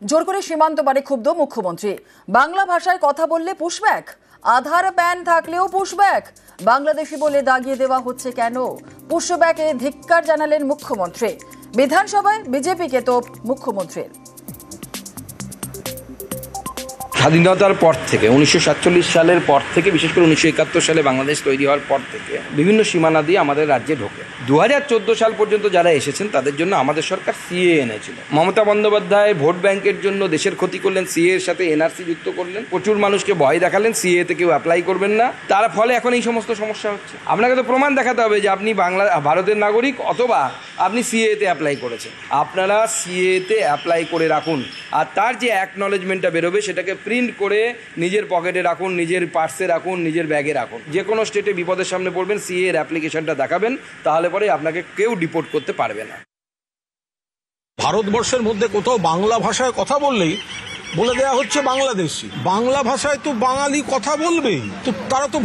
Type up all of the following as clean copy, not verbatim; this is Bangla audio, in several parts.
জোর করে সীমান্ত পারে ক্ষুব্ধ মুখ্যমন্ত্রী। বাংলা ভাষায় কথা বললে পুশব্যাক, আধার প্যান থাকলেও পুশব্যাক, বাংলাদেশি বলে দাগিয়ে দেওয়া হচ্ছে কেন? পুশব্যাকে ধিক্কার জানালেন মুখ্যমন্ত্রী। বিধানসভায় বিজেপিকে তোপ মুখ্যমন্ত্রীর। স্বাধীনতার পর থেকে 1947 সালের পর থেকে, বিশেষ করে 1971 সালে বাংলাদেশ তৈরি হওয়ার পর থেকে বিভিন্ন সীমানা দিয়ে আমাদের রাজ্যে ঢোকে। 2014 সাল পর্যন্ত যারা এসেছেন তাদের জন্য আমাদের সরকার সিএ এনেছিল। মমতা বন্দ্যোপাধ্যায় ভোট ব্যাংকের জন্য দেশের ক্ষতি করলেন, সিএ এর সাথে এনআরসি যুক্ত করলেন, প্রচুর মানুষকে ভয় দেখালেন সিএ তে কেউ অ্যাপ্লাই করবেন না। তার ফলে এখন এই সমস্ত সমস্যা হচ্ছে। আপনাকে তো প্রমাণ দেখাতে হবে যে আপনি ভারতের নাগরিক অথবা আপনি সিএ তে অ্যাপ্লাই করেছেন। আপনারা সিএ তে অ্যাপ্লাই করে রাখুন, আর তার যে অ্যাকনলেজমেন্টটা বেরোবে সেটাকে প্রিন্ট করে নিজের পকেটে রাখুন, নিজের পার্সে রাখুন, নিজের ব্যাগে রাখুন। যে কোনো স্টেটে বিপদের সামনে পড়বেন, সিএ এর অ্যাপ্লিকেশনটা দেখাবেন, তাহলে পরে আপনাকে কেউ ডিপোর্ট করতে পারবে না। ভারতবর্ষের মধ্যে কোথাও বাংলা ভাষায় কথা বললেই বলে দেওয়া হচ্ছে বাংলাদেশি। বাংলা ভাষায় তো বাঙালি কথা বলবেই, তো তারা তো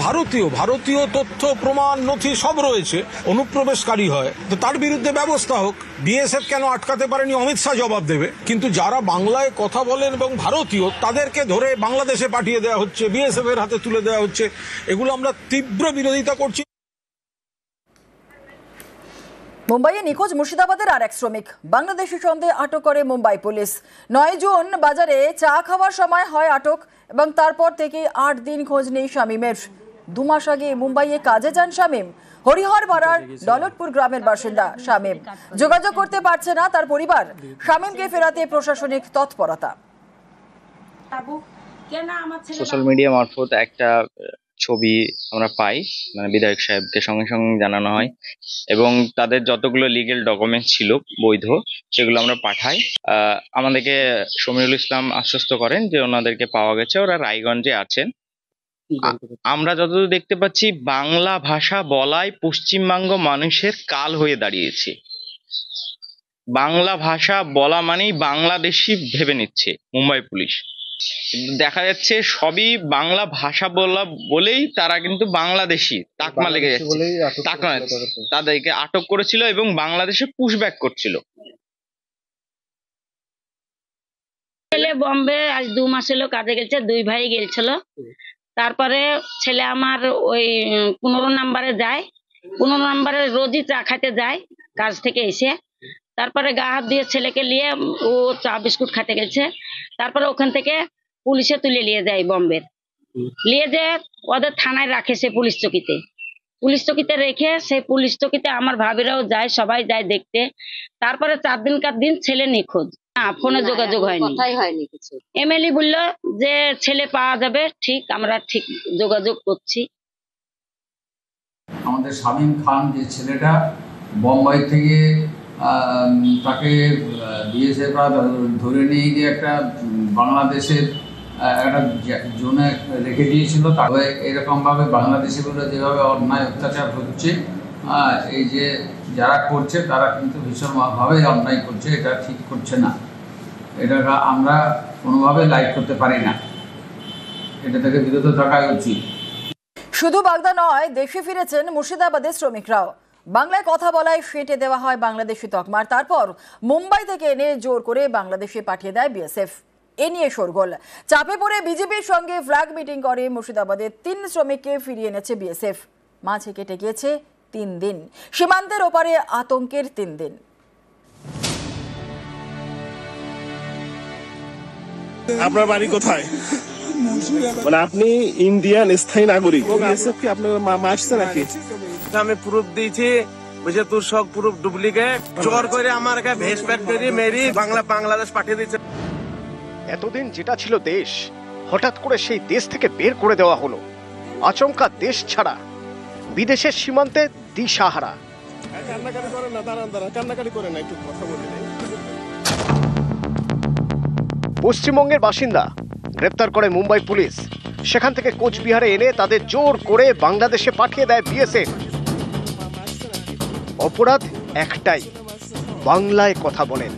ভারতীয় তথ্য প্রমাণ নথি সব রয়েছে, অনুপ্রবেশকারী হয় তো তার বিরুদ্ধে ব্যবস্থা হোক। বিএসএফ কেন আটকাতে পারেনি অমিত শাহ জবাব দেবে। কিন্তু যারা বাংলায় কথা বলেন এবং ভারতীয় তাদেরকে ধরে বাংলাদেশে পাঠিয়ে দেওয়া হচ্ছে, বিএসএফ এর হাতে তুলে দেওয়া হচ্ছে, এগুলো আমরা তীব্র বিরোধিতা করছি। মুম্বাইয়ে নিখোঁজ মুর্শিদাবাদের আর এক শ্রমিক বাংলাদেশি সন্দেহে আটক করে মুম্বাই পুলিশ। 9 জুন বাজারে চা খাওয়ার সময় হয় আটক এবং তারপর থেকে 8 দিন খোঁজ নেই শামীমের। 2 মাস আগে মুম্বাইয়ে কাজে যান শামীম। হরিহরপাড়ার দৌলতপুর গ্রামের বাসিন্দা শামীম। যোগাযোগ করতে পারছে না তার পরিবার। শামীমকে ফেরাতে প্রশাসনিক তৎপরতা। সোশ্যাল মিডিয়া মারফত একটা ছবি আমরা পাই, মানে বিধায়ক সাহেবকে সঙ্গে সঙ্গে জানানো হয় এবং তাদের যতগুলো লিগেল ডকুমেন্ট ছিল বৈধ সেগুলো আমরা পাঠাই। আমাদেরকে সমীরুল ইসলাম আশ্বস্ত করেন যে ওনাদেরকে পাওয়া গেছে, ওরা রায়গঞ্জে আছেন। আমরা যতদূর দেখতে পাচ্ছি বাংলা ভাষা বলাই পশ্চিমবঙ্গ মানুষের কাল হয়ে দাঁড়িয়েছে। বাংলা ভাষা বলা মানেই বাংলাদেশি ভেবে নিচ্ছে মুম্বাই পুলিশ। দেখা যাচ্ছে সবই বাংলা ভাষা বলা বলেই তারা কিন্তু বাংলাদেশি তাকমা লেগে যাচ্ছে। তাদেরকে আটক করেছিল এবং বাংলাদেশে পুশব্যাক করছিল। ছেলে বম্বে আজ 2 মাস হলো কাজে গেছে, 2 ভাই গেছিল। তারপরে ছেলে আমার ওই 15 নম্বরে যায়, 15 নম্বরে রোজই চা খাইতে যায় কাজ থেকে এসে। তারপরে গা হাত দিয়ে ছেলেকে নিয়ে ও চা বিস্কুট খাইতে গেছে। তারপরে ওখান থেকে পুলিশে তুলে নিয়ে যায় বম্বে, নিয়ে যেয়ে ওদের থানায় রাখে, সে পুলিশ চকিতে রেখে সেই পুলিশ চকিতে আমার ভাবিরাও যায়, সবাই যায় দেখতে। তারপরে 4 দিন ছেলে নিখোঁজ, ফোনে যোগাযোগ হয়নি। এমএলএ বললো যে ছেলে পাওয়া যাবে, ঠিক আমরা ঠিক যোগাযোগ করছি। আমাদের শামীম খান যে ছেলেটা বোম্বাই থেকে তাকে বিএসএফ ধরে নিয়ে গিয়ে একটা বাংলাদেশের একটা জোনে রেখে দিয়েছিল। তবে এরকমভাবে বাংলাদেশি বলে যেভাবে অন্যায় অত্যাচার হচ্ছে, এই যে যারা করছে তারা কিন্তু ভীষণভাবে অন্যায় করছে, এটা ঠিক করছে না। এটা আমরা কোনোভাবে লাইক করতে পারি না, এটা থেকে বিরত থাকাই উচিত। শুধু বাগদা নয়, দেশে ফিরেছেন মুর্শিদাবাদের শ্রমিকরাও। বাংলায় কথা বলায় ফেটে দেওয়া হয় বাংলাদেশি তকমার, তারপর মুম্বাই থেকে এনে জোর করে বাংলাদেশে পাঠিয়ে দেয় বিএসএফ। এ নিয়ে শোরগোল। চাপে পড়ে বিজেপির সঙ্গে ফ্ল্যাগ মিটিং করে মুর্শিদাবাদের 3 শ্রমিককে ফিরিয়ে এনেছে বিএসএফ। মাঝে কেটে গিয়েছে 3 দিন, সীমান্তের ওপারে আতঙ্কের 3 দিন। আপনার বাড়ি কোথায়? মানে আপনি ইন্ডিয়ান স্থায়ী নাগরিক, বিএসএফ কি আপনার আসছে নাকি? আমি প্রুফ দিয়েছি, বুঝে তোর সব প্রুফ ডুপ্লিকেট, জোর করে আমার ভেস ফ্যাক্টরি মেরি বাংলাদেশ পাঠিয়ে দিচ্ছে। এতদিন যেটা ছিল দেশ, হঠাৎ করে সেই দেশ থেকে বের করে দেওয়া হলো। আচমকা দেশ ছাড়া, বিদেশের সীমান্তে দিশাহারা। কান্নাকাটি করেন না, দাঁড়ান কান্নাকাটি করেন না, একটু কথা বলি। পশ্চিমবঙ্গের বাসিন্দা গ্রেপ্তার করে মুম্বাই পুলিশ, সেখান থেকে কোচবিহারে এনে তাদের জোর করে বাংলাদেশে পাঠিয়ে দেয় বিএসএফ। অপরাধ একটাই, বাংলায় কথা বলেন,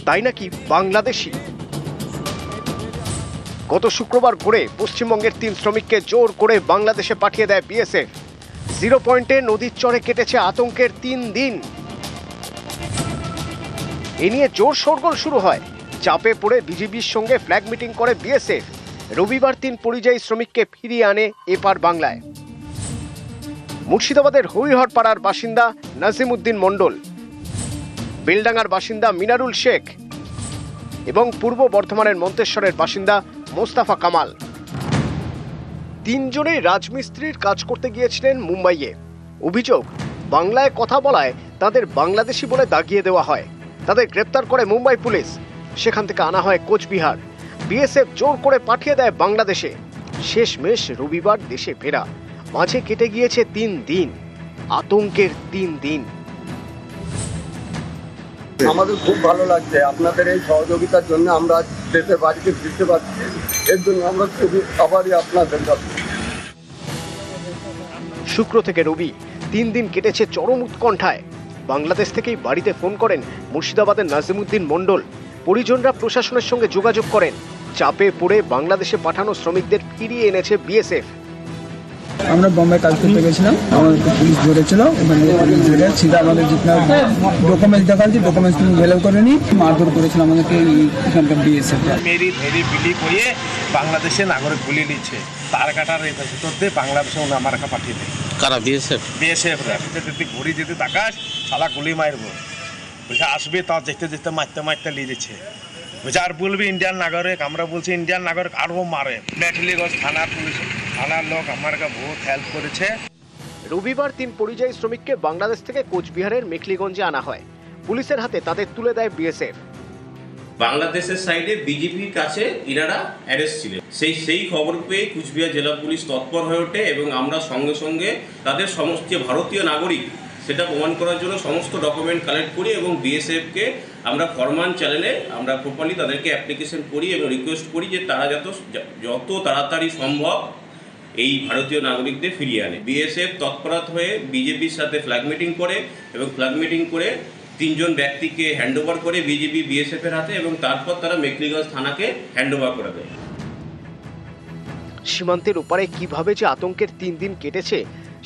তাই নাকি বাংলাদেশি। গত শুক্রবার ভোরে পশ্চিমবঙ্গের 3 শ্রমিককে জোর করে বাংলাদেশে পাঠিয়ে দেয় বিএসএফ। 0 পয়েন্টে নদীর চরে কেটেছে আতঙ্কের 3 দিন। এ নিয়ে জোর শোরগোল শুরু হয়। চাপে পড়ে বিজেপির সঙ্গে ফ্ল্যাগ মিটিং করে বিএসএফ। রবিবার 3 পরিযায়ী শ্রমিককে ফিরিয়ে আনে এপার বাংলায়। মুর্শিদাবাদের হরিহর পাড়ার বাসিন্দা নাজিমউদ্দিন মণ্ডল, বেলডাঙ্গার বাসিন্দা মিনারুল শেখ এবং পূর্ব বর্ধমানের মন্তেশ্বরের বাসিন্দা মোস্তাফা কামাল। তিনজনেই রাজমিস্ত্রির কাজ করতে গিয়েছিলেন মুম্বাইয়ে। অভিযোগ, বাংলায় কথা বলায় তাদের বাংলাদেশি বলে দাগিয়ে দেওয়া হয়। তাদের গ্রেপ্তার করে মুম্বাই পুলিশ। সেখান থেকে আনা হয় কোচবিহার। বিএসএফ জোর করে পাঠিয়ে দেয় বাংলাদেশে। শেষমেশ রবিবার দেশে ফেরা। মাঝে কেটে গিয়েছে 3 দিন, আতঙ্কের 3 দিন। আমাদের খুব ভালো লাগছে, আপনাদের এই সহযোগিতার জন্য আমরা দেশের বাড়িতে ফিরতে পারছি। এর জন্য আমরা খুবই আবারই আপনাদের কাছে। শুক্র থেকে রবি 3 দিন কেটেছে চরম উৎকণ্ঠায়। বাংলাদেশ থেকেই বাড়িতে ফোন করেন মুর্শিদাবাদের নাজিমউদ্দিন মণ্ডল। পরিজনরা প্রশাসনের সঙ্গে যোগাযোগ করেন। চাপে পড়ে বাংলাদেশে পাঠানো শ্রমিকদের ফিরিয়ে এনেছে বিএসএফ। আমরা বোম্বে কাজ করতে গেছিলাম, আমাদেরকে পুলিশ ধরেছিল। ওখানে পুলিশ ধরে সিধা আমাদের জিতনা ডকুমেন্টস দেখাচ্ছি, ডকুমেন্টস তুমি ভ্যালু করেনি, মারধর করেছিল আমাদেরকে এখানকার বিএসএফ। মেরি ধেরি বিলি করে বাংলাদেশে নাগরিক বলে নিচ্ছে। তার কাটার ভিতর দিয়ে বাংলাদেশে আমার পাঠিয়ে দেয়। কারা? বিএসএফ। বিএসএফ যদি ঘুরি যদি তাকাস সালা গুলি মারবো। বলছে আসবে, তা যেতে যেতে মারতে মারতে নিয়ে যাচ্ছে। বলছে আর বলবি ইন্ডিয়ান নাগরিক, আমরা বলছি ইন্ডিয়ান নাগরিক, আরও মারে। মেখলিগঞ্জ থানার পুলিশ, থানার লোক আমাকে বহুত হেল্প করেছে। রবিবার 3 পরিযায়ী শ্রমিককে বাংলাদেশ থেকে কোচবিহারের মেখলিগঞ্জে আনা হয়। পুলিশের হাতে তাদের তুলে দেয় বিএসএফ। বাংলাদেশের সাইডে বিজেপির কাছে ইনারা অ্যারেস্ট ছিলেন। সেই খবর পেয়ে কুচবিহার জেলা পুলিশ তৎপর হয়ে ওঠে এবং আমরা সঙ্গে সঙ্গে তাদের সমস্ত যে ভারতীয় নাগরিক সেটা প্রমাণ করার জন্য সমস্ত ডকুমেন্ট কালেক্ট করি এবং বিএসএফকে আমরা ফরমান চ্যানেলে আমরা প্রপারলি তাদেরকে অ্যাপ্লিকেশন করি এবং রিকোয়েস্ট করি যে তারা যত তাড়াতাড়ি সম্ভব এই ভারতীয় নাগরিকদের ফিরিয়ে আনে। বিএসএফ তৎপরতা হয়ে বিজেপির সাথে ফ্ল্যাগ মিটিং করে এবং ফ্ল্যাগ মিটিং করে 3 জন ব্যক্তিকে হ্যান্ডওভার করে বিজেপি বিএসএফ এর হাতে এবং তারপর তারা মেখলিগঞ্জ থানাকে হ্যান্ডওভার করে দেয়। সীমান্তের ওপারে কিভাবে যে আতঙ্কের 3 দিন কেটেছে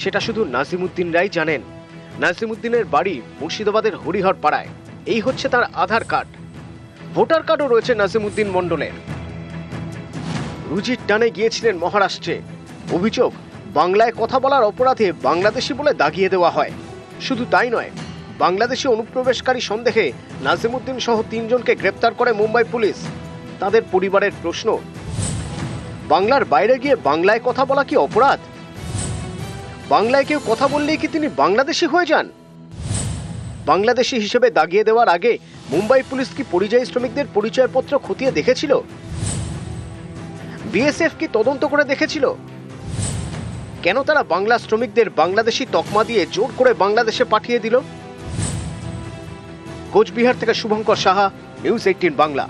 সেটা শুধু নাজিমউদ্দিনরাই জানেন। নাজিমউদ্দিনের বাড়ি মুর্শিদাবাদের হরিহর পাড়ায়। এই হচ্ছে তার আধার কার্ড। ভোটার কার্ডও রয়েছে নাজিমউদ্দিন মণ্ডলের। রুজির টানে গিয়েছিলেন মহারাষ্ট্রে। অভিযোগ, বাংলায় কথা বলার অপরাধে বাংলাদেশি বলে দাগিয়ে দেওয়া হয়। শুধু তাই নয়, বাংলাদেশি অনুপ্রবেশকারী সন্দেহে নাজিমউদ্দিন সহ 3 জনকে গ্রেপ্তার করে মুম্বাই পুলিশ। তাদের পরিবারের প্রশ্ন, বাংলার বাইরে গিয়ে বাংলায় কথা বলা কি অপরাধ? বাংলায় কেউ কথা বললেই কি তিনি বাংলাদেশি হয়ে যান? বাংলাদেশি হিসেবে দাগিয়ে দেওয়ার আগে মুম্বাই পুলিশ কি পরিযায়ী শ্রমিকদের পরিচয়পত্র খতিয়ে দেখেছিল? বিএসএফ কি তদন্ত করে দেখেছিল? কেন তারা বাংলা শ্রমিকদের বাংলাদেশি তকমা দিয়ে জোর করে বাংলাদেশে পাঠিয়ে দিল? কোচবিহার থেকে শুভঙ্কর সাহা, নিউজ 18 বাংলা।